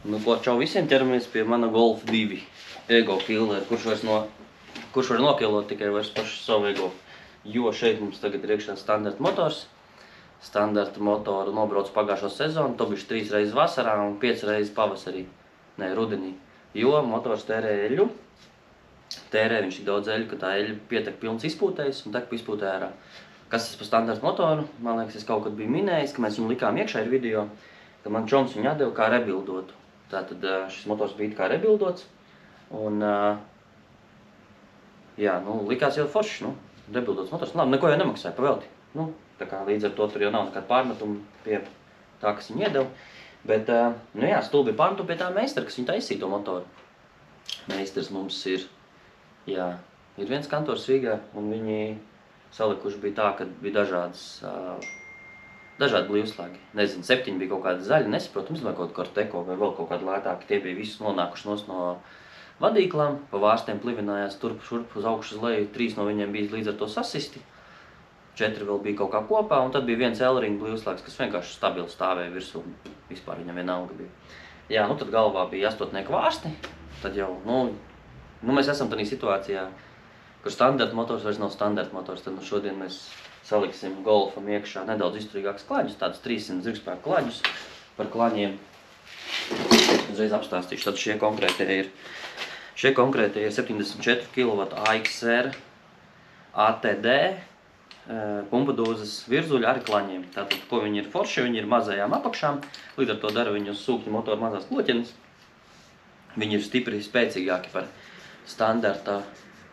Nu, ko čau visiem, ķeramies pie mana Golf 2 ego killera, kurš var nokilot tikai vairs pašu savu ego. Jo šeit mums tagad ir iekšā standarta motors. Standarta motoru nobraucu pagājušo sezonu, to bišķi 3 reizes vasarā un 5 reizes pavasarī, ne, rudenī. Jo motors tērē eļu. Tērē viņš tik daudz eļu, ka tā eļa pietek pilns izpūtējis un tek pa izpūtē ārā. Kas tas par standarta motoru? Man liekas, es kaut kad biju minējis, ka mēs viņu likām iekšā ir video, ka man čoms viņu atdeva kā rebildotu. Tātad šis motors bija kā rebildots. Un, jā, nu, likās jau forši, nu, rebildots motors. Labi, neko jau nemaksāja pavelti. Nu, tā kā līdz ar to tur jau nav nekāda pārmetuma pie tā, kas viņu iedeva. Bet, nu jā, stulbi pārmetu pie tā meistara, kas viņu taisīja to motoru. Meistars mums ir, jā, ir viens kantors Rīgā, un viņi salikuši bija tā, ka bija dažādi blīvslēgi. Nezinu, 7 bija kaut kādi zaļi, nesaprotams, vai kaut Corteco vai vēl kaut kādi lētāki. Tie bija visus nonākuši no vadīklām, pa vārstiem plivinājās turp šurp uz augšu uz leju. 3 no viņiem bija līdz ar to sasisti. 4 vēl bija kaut kā kopā, un tad bija viens L-ring blīvslēgs, kas vienkārši stabili stāvēja virsū. Vispār viņam vienalga bija. Jā, nu tad galvā bija 8 vārsti. Tad jau, nu mēs esam tādā situācijā, kur standarta motors vairs nav standarta motors. Tad nu šodien mēs saliksim Golfam iekšā nedaudz izturīgākus klaģus, tādus 300 zirgspēku klaģus. Par klaņiem uzreiz apstāstīšu. Tad šie konkrētie ir 74 kW AXR ATD pumpadūzes virzuļi ar klaņiem. Tātad, ko viņi ir forši, viņi ir mazajām apakšām, līdz ar to dara viņu uz sūkņu motoru mazās kloķenes. Viņi ir stipri spēcīgāki par standarta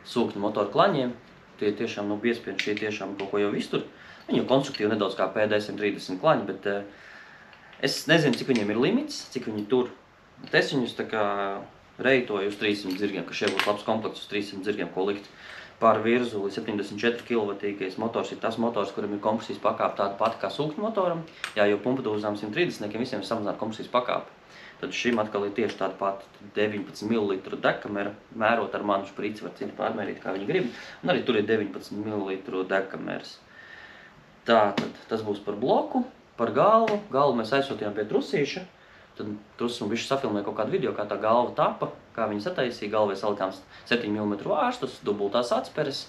sūkņu motoru klaņiem. Tie tiešām nav biespieņi, šie tiešām kaut ko jau iztur. Viņi jau konstruktīvi nedaudz kā PD130 klaņi, bet es nezinu, cik viņiem ir limits, cik viņi tur. Bet es viņus tā kā reitoju uz 300 zirgiem, ka šie būs labs komplekts uz 300 zirgiem, ko likt pār virzuli. 74 kW motors ir tas motors, kuram ir kompresijas pakāpe tāda pati kā sūkņu motoram. Jā, jo pumpadūzām 130-niekiem visiem ir samazināta kompresijas pakāpe. Tad šim atkal ir tieši tāda pati 19 ml dekamera, mērot ar manu šprici, var citi pārmērīt, kā viņi grib. Un arī tur ir 19 ml dekameras. Tātad, tas būs par bloku, par galvu. Galvu mēs aizsūtījām pie trusīša. Tad trusis mums bišķi safilmēja kaut kādu video, kā tā galva tapa, kā viņi sataisīja. Galvai salikām 7 mm vārstus, dubultās atsperes.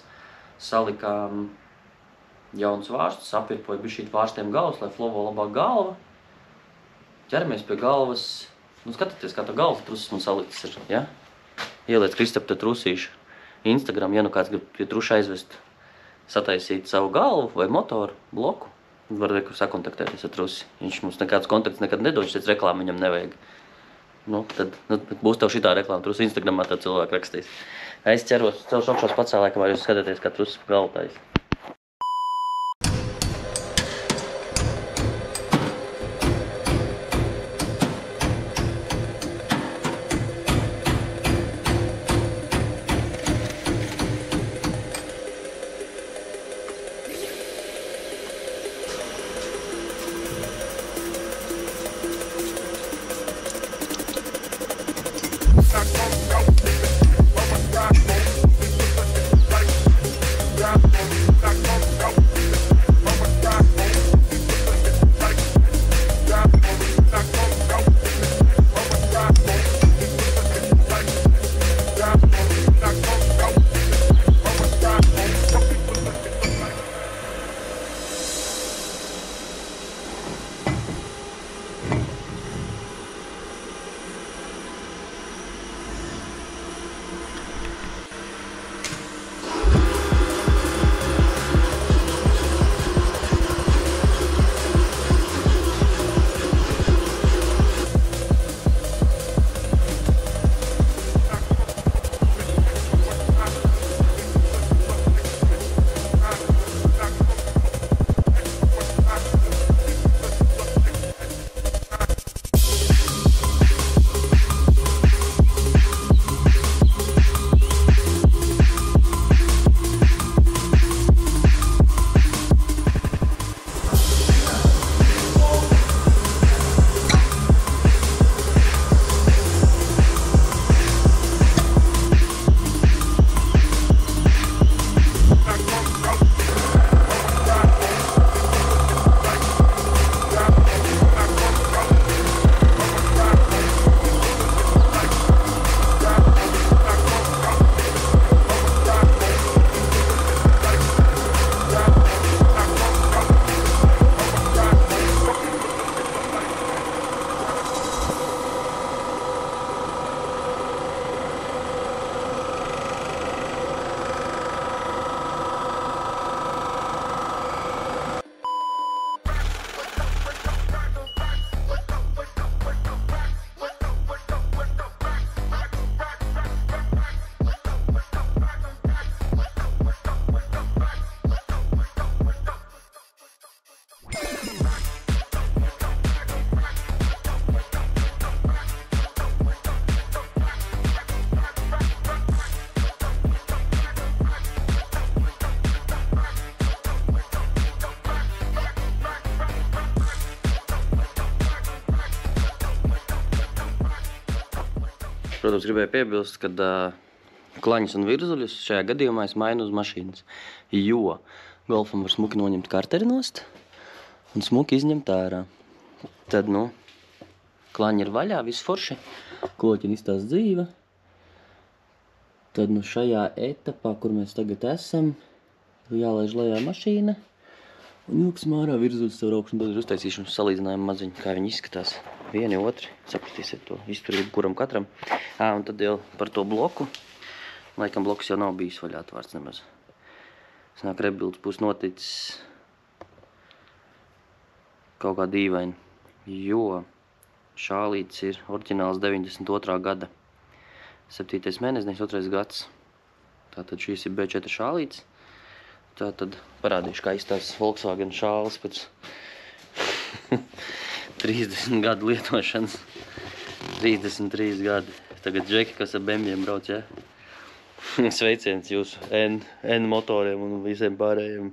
Salikām jauns vārstus, apirpoja bišķīt vārstiem galvas, lai flovo labāk galva. Ķeramies pie galvas. Nu, skatieties, kā tā galva trusis man saliktas ir, ja? Ieliec Kristapa trusīšu Instagram, ja nu kāds grib pie truša aizvest, sataisīt savu galvu vai motoru, bloku. Var sakontaktēties ar trusi. Viņš mums nekāds kontakts nekad nedod, šeit reklāmu viņam nevajag. Nu, tad būs tev šitā reklāma, trusi Instagramā tā cilvēku rakstīs. Es ķeros, celšu augšās pacēlē, kamēr jūs skatāties, kā trusis pa galvu taisa. Rock, Protams, gribēju piebilst, ka klaņus un virzuļus šajā gadījumā es mainu uz mašīnas, jo Golfam var smuki noņemt karteri nost un smuki izņemt ārā. Tad, klaņi ir vaļā, viss forši, kloķini izstās dzīve. Tad, šajā etapā, kur mēs tagad esam, jālaiž lejā mašīna un jūksim ārā virzuļus savu raukšanu. Tad ir uztaisīšu salīdzinājumu maziņu, kā viņi izskatās. Vieni, otri, sapratīsiet to izturību kuram katram. Un tad jau par to bloku. Laikam bloks jau nav bijis vaļā atvārts nemaz. Sanāk, rebilds būs noticis kaut kā dīvaini, jo šālīts ir oriģināls 92. gada 7. mēnesis, 2. gads. Tātad šīs ir B4 šālīts. Tātad parādīšu, kā izstās Volkswagen šālis pēc 30 gadu lietošanas. 33 gadi. Tagad džeki, kas ar bembiem brauc, ja? Sveiciens jūsu N motoriem un visiem pārējiem.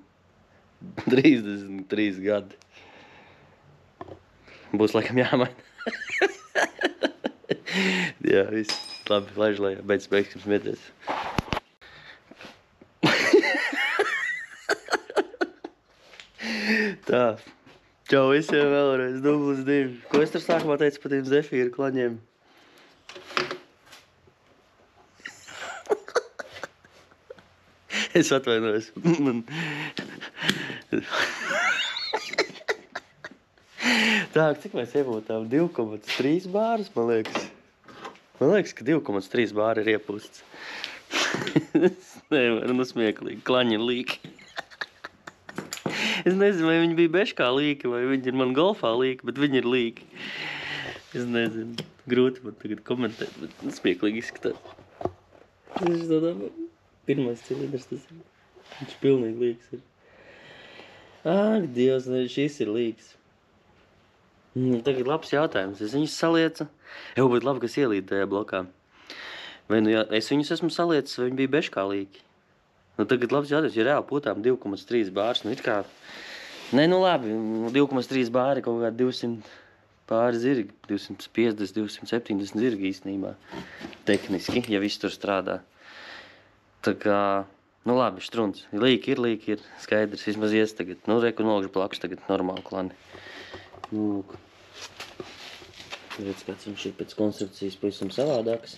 33 gadi. Būs laikam jāmaina. Jā, viss. Labi, laiž lejā. Beigsim smieties. Tā. Čau visiem vēlreiz. 2+2. Ko es tur sākumā teicu par tiem Zefīru klaņiem? Es atvainojos. Tā, cik mēs iepūtām? 2,3 bārus, man liekas. Man liekas, ka 2,3 bāri ir iepūsts. Es nevaru, smieklīgi. Klaņi ir līki. Es nezinu, vai viņi bija beškā līki, vai viņi ir man golfā līki, bet viņi ir līki. Es nezinu. Grūti man tagad komentēt, bet smieklīgi izskatās. Es domāju, pirmais cilindrs tas ir. Viņš pilnīgi līks ir. Ak, Dievs, šis ir līks. Tagad labs jautājums. Es viņus saliecu. Jau būtu labi, kas ielīd tajā blokā. Vai es viņus esmu saliecis, vai viņi bija beškā līki? Tagad labs jautājums, ja reāli pūtām 2,3 bārs. Ir kā... labi, 2,3 bāri kaut kā 200 pāri zirgi. 250, 270 zirgi īstenībā. Tehniski, ja viss tur strādā. Tā kā, labi, štruns. Līki ir, skaidrs, vismaz ies tagad. Reku nolgšu blakus tagad normāli klani. Lūk. Redz, kāds viņš ir pēc konstrukcijas pavisam savādāks.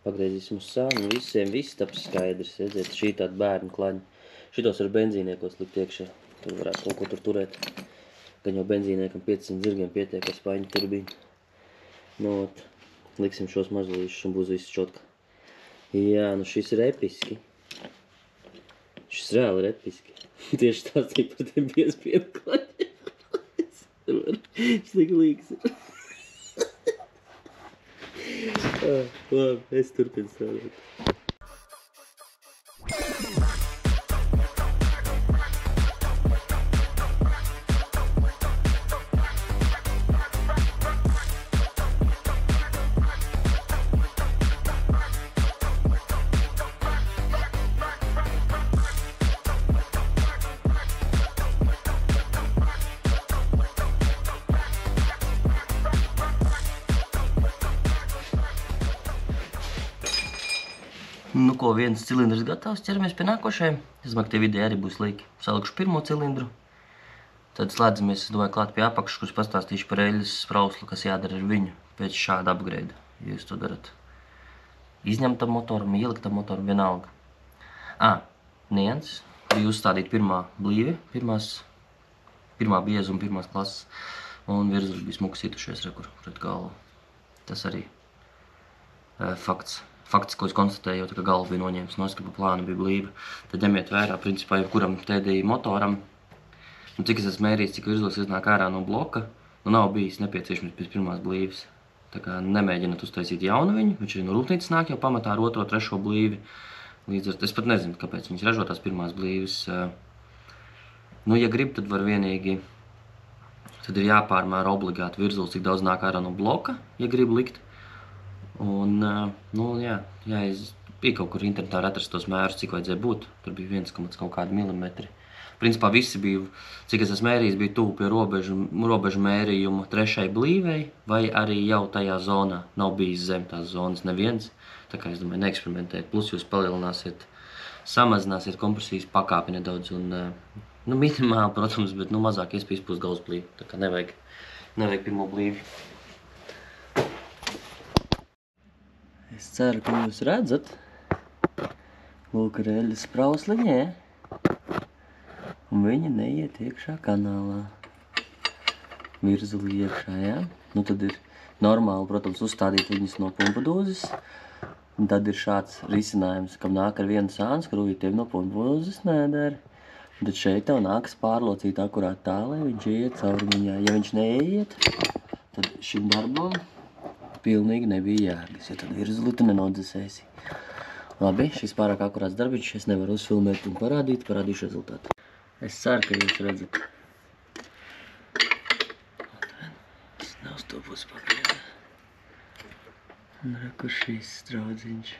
Pagriezīsim uz sānu, viss taps skaidrs. Redziet, šī tāda bērnu klaņa. Šitos ar benzīniekos likt iekšā. Tur varētu kaut ko tur turēt. Gan jau benzīniekam 500 zirgiem pietiek ar spaiņu turbīnu. Liksim šos mazulīšus un būs viss čotka. Jā, šis ir episki. Šis reāli ir episki. Tieši tāds ir par tiem piespiedu klaņiem. Šis tik līks ir. Labi, es turpinu strādāt. Ko, viens cilindrs gatavs, ķeramies pie nākošajiem. Es domāju, ka tie vidēji arī būs līki. Salikšu pirmo cilindru. Tad slēdzamies, es domāju, klāt pie apakšas, kurš pastāstīšu par eļas sprauslu, kas jādara ar viņu pēc šāda upgrade, ja jūs to darat. Izņemtam motoram, ieliktam motoram, vienalga. Nians. Bija uzstādīt pirmā blīvi, pirmā bieza un pirmās klases. Un virzuļi bija smuki situšies rekur pret galvu. Tas arī fakts. Fakts, ko es konstatēju, jau tā kā galva bija noņēmis nost, ka pa plānu bija blīva. Tad ņemiet vērā, principā, jebkuram tēdīja motoram. Cik es esmu mērījis, cik virzulis iznāk ārā no bloka, nav bijis nepieciešams pēc pirmās blīves. Tā kā nemēģināt uztaisīt jaunu viņu, viņš arī no rūpnīcas nāk jau pamatā ar 2., 3. blīvi. Līdz ar, es pat nezinu, kāpēc viņas ražo tās pirmās blīves. Ja grib, tad var vienīgi, tad ir jāpārmēra obligāti virzulis, cik daudz nāk ārā no bloka, ja grib likt. Un, jā, es biju kaut kur internetā atrast tos mērus, cik vajadzēja būt. Tur bija 1, kaut kādi milimetri. Principā visi bija, cik es esmu mērījis, bija tuvu pie robežu mērījuma 3. blīvei, vai arī jau tajā zonā nav bijis zem tās zonas neviens. Tā kā es domāju, neeksperimentēt. Plus jūs palielināsiet, samazināsiet kompresijas pakāpi nedaudz un, nu, minimāli, protams, bet, nu, mazāk iespējas būs galvas blīvi. Tā kā nevajag pirmo blīvi. Es ceru, ka jūs redzat. Lūk, ir eļas sprausliņē. Un viņa neiet iekšā kanālā. Virzuli iekšā, jā? Nu, tad ir normāli, protams, uzstādīt viņas no pumpudūzes. Un tad ir šāds risinājums, kam nāk ar vienu sānu skrūvītiem no pumpudūzes nedara. Un tad šeit tev nākas pārlocīt akurāt tā, lai viņš ieiet cauri viņā. Ja viņš neieiet, tad šim darbam pilnīgi nebija jēgas, jo tad virzuli tu nenodzesēsi. Labi, šis pārāk akurāts darbiņš, es nevaru uzfilmēt un parādīšu rezultātu. Es ceru, ka jūs redzat. Es nav stopus pakaļ. Un reku šīs straudziņš.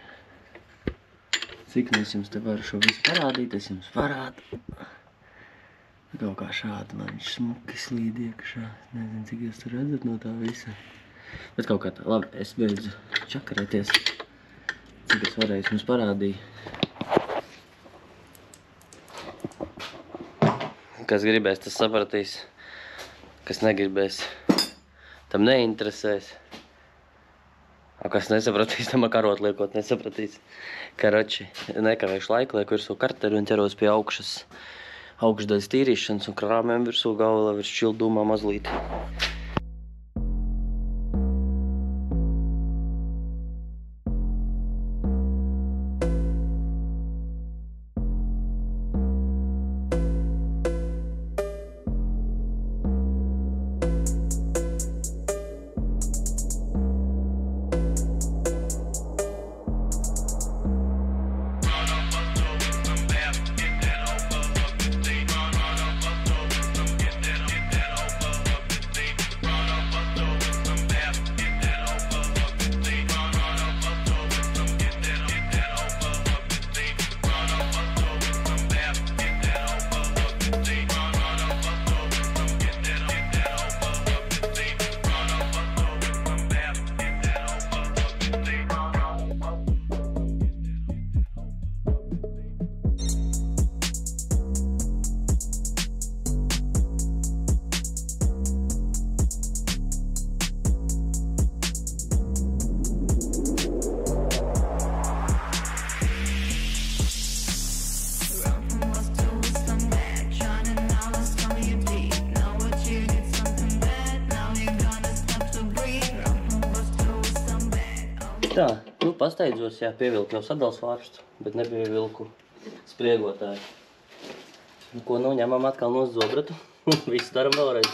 Cik nu es jums te varu šo visu parādīt, es jums parādu. Kaut kā šādi man viņš smuki slīd iekšā. Nezinu, cik jūs tur redzat no tā visa. Bet kaut kā tā, labi, es beidzu čakarēties, cik es varēju jums parādīju. Kas gribēs, tas sapratīs. Kas negribēs, tam neinteresēs. Kas nesapratīs, tam karot liekot nesapratīs. Karoči, nekavēšu laiku, lieku virsū karteri un ķeros pie augšdaļas tīrīšanas un krāmēm virsū galva, lai virs šildumā mazlīt. Tā, nu pasteidzos, jā, pievilku jau sadalsvārstu, bet nepievilku spriegotāju. Nu, ko nu, ņemam atkal no zobratu, visu daram vēlreiz.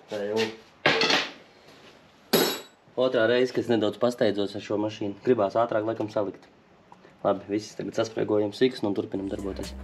Tā jau. Otrā reize, kas nedaudz pasteidzos ar šo mašīnu, gribās ātrāk laikam salikt. Labi, visi tagad saspriegojam sīkstu un turpinam darboties.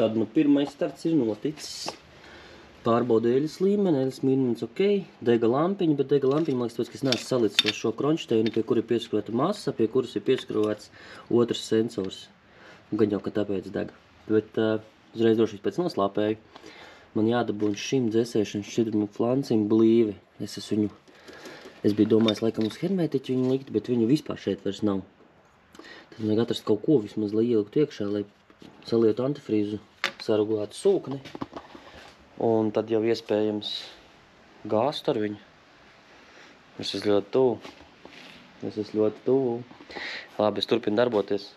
Tad, nu, pirmais starts ir noticis. Pārbaudu eļas līmeni, eļas līmenis ok, dega lampiņa, bet dega lampiņa, man liekas, tāpēc, ka es neesmu salicis šo kronšteinu, pie kura ir pieskrota masa, pie kuras ir pieskrāvēts otrs sensors. Gan jau, ka tāpēc dega. Bet uzreiz drošības pēc noslāpēju. Man jādabūna šim dzēsēšanas šķidrumu flancim blīvi. Es biju domājis, laikam uz hermētiķu viņu likt, bet viņu vispār šeit vairs nav. Tad vajag atrast kaut ko vismaz, lai ieliktu iekšā, lai salietu antifrīzu, sarugulētu sūkni. Un tad jau iespējams gāzt ar viņu. Es esmu ļoti tuvu. Labi, es turpinu darboties.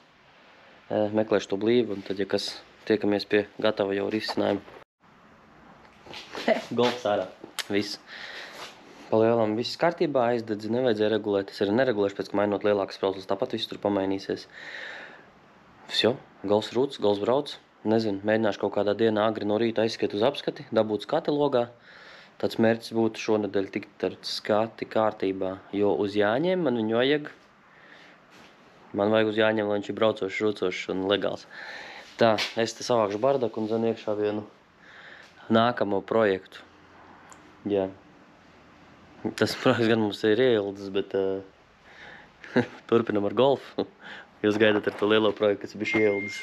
Meklēšu to blīvi, un tad, ja kas tiekamies pie gatava jau risinājuma. Golfs ārā. Viss. Palielam viss kārtībā, aizdedzi, nevajadzēja regulēt. Es arī neregulēšu, pēc, ka mainot lielākas sprauslas, tāpat viss tur pamainīsies. Vsjo, golfs rūts, golfs brauc. Nezinu, mēģināšu kaut kādā dienā agri no rīta aizskiet uz apskati, dabūt skati logā. Tāds mērķis būtu šonedēļ tikt ar skati kārtībā, jo uz Jāņiem man viņu vajag. Man vajag uz Jāņiem, lai viņš ir braucošs, rūcošs un legāls. Tā, es te savākšu bardaku un zinu iekšā vienu nākamo projektu. Jā. Tas projekts gan mums ir ieildes, bet turpinam ar golfu. Jūs gaidat ar to lielo projektu, kas ir bišķi ieildes.